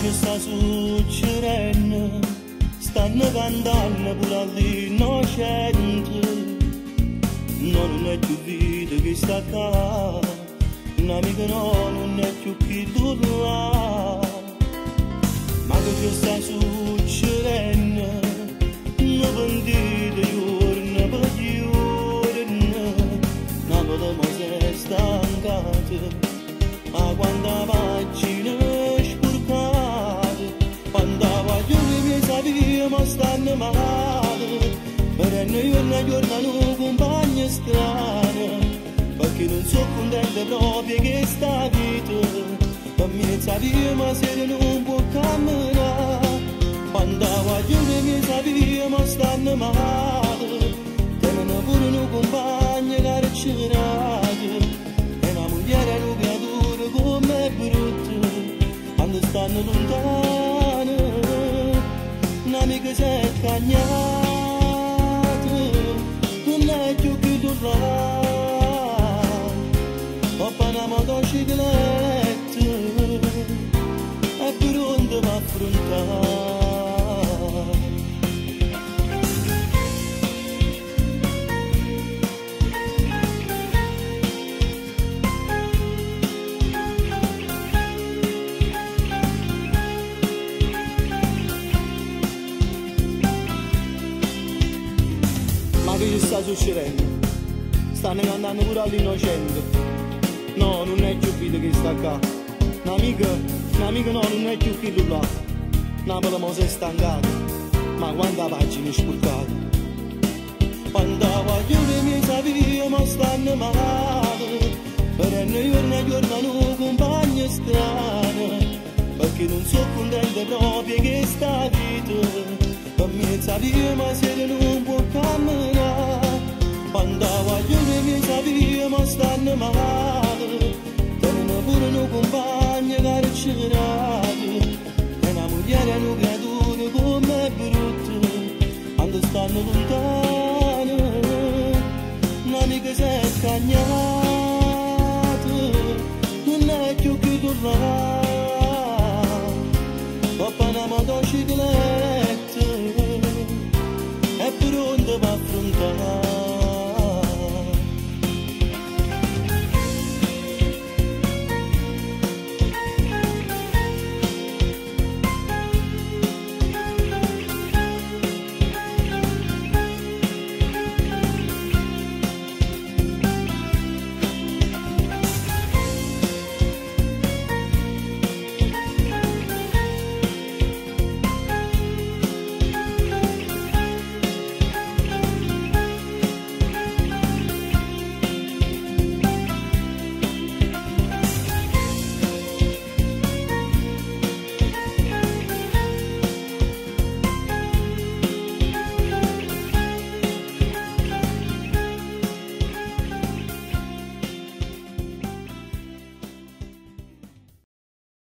che sta succedendo, stanno cantando pure all'innocente. No, non è più vita che sta qua, un'amica no, non è più chi durla. Ma che sta succedendo, non pentite giorno per giorno, non vogliamo essere stancati, ma quando pagina spurcate, quando voglio che mi sappiamo stanno male, per noi una giorno non compagni strani, perché non sono contento proprio che sta vita, per me sappiamo se non può camminare, quando voglio che mi sappiamo stanno male, tenono pure un compagno carcerato, e una moglie è una creatura come brutta, quando stanno lontane, un'amica si è cagnata, non è più che durare. Ho una motocicletta e pronto per affrontare. Ma che ci sta succedendo? Stanno cantando pure all'innocente. No, non è più vita che sta qua. Un'amica no, non è più chi là. Napoli mo si è stancato, ma quanta pagina spurcata. Quando voglio che mi sappiamo stanno male, per noi una giorno non compagni strani, perché non sono contento proprio che sta vita, per me sappiamo se non può camminare, quando voglio che mi sappiamo stanno male, tengono pure un compagno carcerato.